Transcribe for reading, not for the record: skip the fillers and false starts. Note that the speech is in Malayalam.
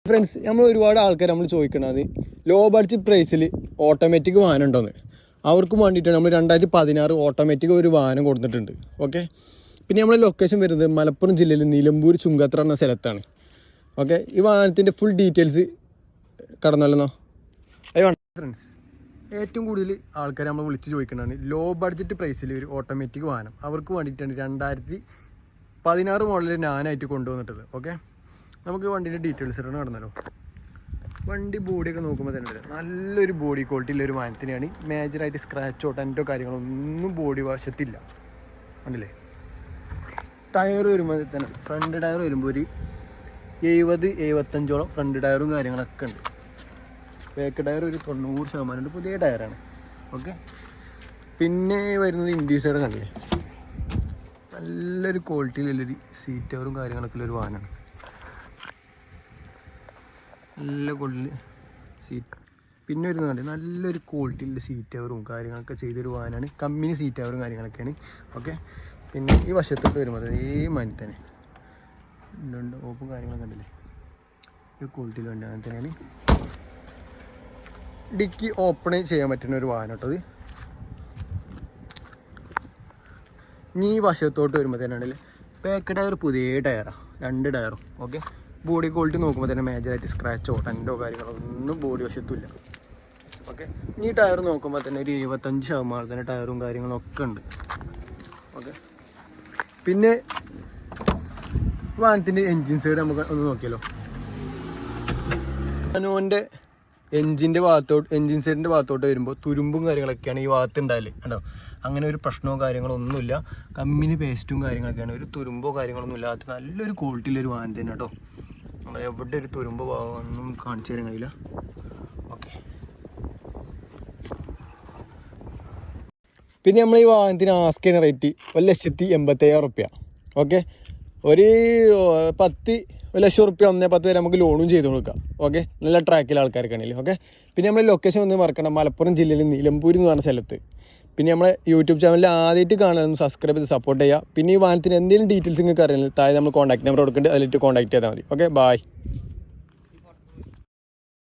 ഫ്രണ്ട്സ്, നമ്മൾ ഒരുപാട് ആൾക്കാർ നമ്മൾ ചോദിക്കണത് ലോ ബഡ്ജറ്റ് പ്രൈസിൽ ഓട്ടോമാറ്റിക് വാഹനം ഉണ്ടോയെന്ന്. അവർക്കും വേണ്ടിയിട്ടാണ് നമ്മൾ 2016 ഓട്ടോമാറ്റിക് ഒരു വാഹനം കൊടുത്തിട്ടുണ്ട്. ഓക്കെ, പിന്നെ നമ്മുടെ ലൊക്കേഷൻ വരുന്നത് മലപ്പുറം ജില്ലയിൽ നിലമ്പൂർ ചുങ്കത്ര എന്ന സ്ഥലത്താണ്. ഓക്കെ, ഈ വാഹനത്തിൻ്റെ ഫുൾ ഡീറ്റെയിൽസ് കടന്നല്ലോ. ഫ്രണ്ട്സ്, ഏറ്റവും കൂടുതൽ ആൾക്കാർ നമ്മൾ വിളിച്ച് ചോദിക്കുന്നതാണ് ലോ ബഡ്ജറ്റ് പ്രൈസിൽ ഒരു ഓട്ടോമാറ്റിക് വാഹനം. അവർക്ക് വേണ്ടിയിട്ടാണ് 2016 മോഡലിൽ ഞാനായിട്ട് കൊണ്ടുവന്നിട്ടുള്ളത്. ഓക്കെ, നമുക്ക് വണ്ടീൻ്റെ ഡീറ്റെയിൽസ് ഇടണം നടന്നല്ലോ. വണ്ടി ബോഡിയൊക്കെ നോക്കുമ്പോൾ തന്നെ നല്ലൊരു ബോഡി ക്വാളിറ്റി ഉള്ളൊരു വാഹനത്തിനാണ്. മേജറായിട്ട് സ്ക്രാച്ചോ ടെൻറ്റോ കാര്യങ്ങളൊന്നും ബോഡി വശത്തില്ല. കണ്ടില്ലേ? ടയർ വരുമ്പോൾ തന്നെ ഫ്രണ്ട് ടയർ വരുമ്പോൾ ഒരു 70-75ഓളം ഫ്രണ്ട് ടയറും കാര്യങ്ങളൊക്കെ ഉണ്ട്. ബാക്ക് ടയർ ഒരു 90% പുതിയ ടയറാണ്. ഓക്കെ, പിന്നെ വരുന്നത് ഇൻഡീസൈഡ് കണ്ടില്ലേ? നല്ലൊരു ക്വാളിറ്റിയിലുള്ളൊരു സീറ്റ് കവറും കാര്യങ്ങളൊക്കെ ഉള്ളൊരു വാഹനമാണ്. നല്ല ക്വാളിറ്റി സീറ്റ്. പിന്നെ വരുന്നത് കണ്ടേ നല്ലൊരു ക്വാളിറ്റിയിലുള്ള സീറ്റ് കവറും കാര്യങ്ങളൊക്കെ ചെയ്തൊരു വാഹനമാണ്. കമ്പനി സീറ്റ് കവറും കാര്യങ്ങളൊക്കെയാണ്. ഓക്കെ, പിന്നെ ഈ വശത്തോട്ട് വരുമ്പോൾ അതേ മാതിരി തന്നെ ഉണ്ട് ഓപ്പും കാര്യങ്ങളൊക്കെ കണ്ടില്ലേ? ഈ ക്വാളിറ്റിയിൽ വേണ്ട അങ്ങനെ തന്നെയാണ്. ഡിക്കി ഓപ്പൺ ചെയ്യാൻ പറ്റുന്ന ഒരു വാഹനം കേട്ടോ അത്. ഇനി ഈ വശത്തോട്ട് വരുമ്പോൾ തന്നെ ഉണ്ടല്ലേ ബാക്ക് ടയർ പുതിയ ടയറാണ്, 2 ടയറും. ഓക്കെ, ബോഡി ക്വാളിറ്റി നോക്കുമ്പോൾ തന്നെ മേജറായിട്ട് സ്ക്രാച്ചോ ടെൻറ്റോ കാര്യങ്ങളോ ഒന്നും ബോഡി വശത്തുമില്ല. ഓക്കെ, ഈ ടയർ നോക്കുമ്പോൾ തന്നെ ഒരു 75% ടയറും കാര്യങ്ങളും ഒക്കെ ഉണ്ട്. ഓക്കെ, പിന്നെ വാഹനത്തിൻ്റെ എൻജിൻ സൈഡ് നമുക്ക് ഒന്ന് നോക്കിയാലോ. അനുവിൻ്റെ എൻജിൻ സൈഡിൻ്റെ ഭാഗത്തോട്ട് വരുമ്പോൾ തുരുമ്പും കാര്യങ്ങളൊക്കെയാണ് ഈ ഭാഗത്ത് ഉണ്ടാവില്ലേ കണ്ടോ? അങ്ങനെ ഒരു പ്രശ്നമോ കാര്യങ്ങളോ ഒന്നുമില്ല. കമ്പനി പേസ്റ്റും കാര്യങ്ങളൊക്കെയാണ്. ഒരു തുരുമ്പോ കാര്യങ്ങളൊന്നും ഇല്ലാത്ത നല്ലൊരു ക്വാളിറ്റിയിലൊരു വാഹനം തന്നെ കേട്ടോ. എവിടെ ഒരു തുരുമ്പോ ഒന്നും കാണിച്ചു തരാൻ കഴിയില്ല. ഓക്കെ, പിന്നെ നമ്മൾ ഈ വാഹനത്തിന് ആസ്ക് ചെയ്യുന്ന റേറ്റ് 1,85,000 റുപ്യ. ഓക്കെ, ഒരു 1,00,000 റുപ്യ 1,10 വരെ നമുക്ക് ലോണും ചെയ്ത് കൊടുക്കാം. ഓക്കെ, നല്ല ട്രാക്കിൽ ആൾക്കാർക്കാണെങ്കിൽ. ഓക്കെ, പിന്നെ നമ്മൾ ലൊക്കേഷൻ ഒന്ന് മറക്കണം, മലപ്പുറം ജില്ലയിൽ നിലമ്പൂർ എന്ന് പറഞ്ഞ സ്ഥലത്ത്. പിന്നെ നമ്മളെ യൂട്യൂബ് ചാനലിൽ ആദ്യമായിട്ട് കാണാനൊന്ന് സബ്സ്ക്രൈബ് ചെയ്ത് സപ്പോർട്ട് ചെയ്യുക. പിന്നെ ഈ വാഹനത്തിന് എന്തെങ്കിലും ഡീറ്റെയിൽസ് നിങ്ങൾക്ക് അറിയില്ല താഴെ നമ്മൾ കോൺടാക്ട് നമ്പർ കൊടുക്കുന്നുണ്ട്, അതിലിട്ട് കോൺടാക്ട് ചെയ്താൽ മതി. Okay, bye.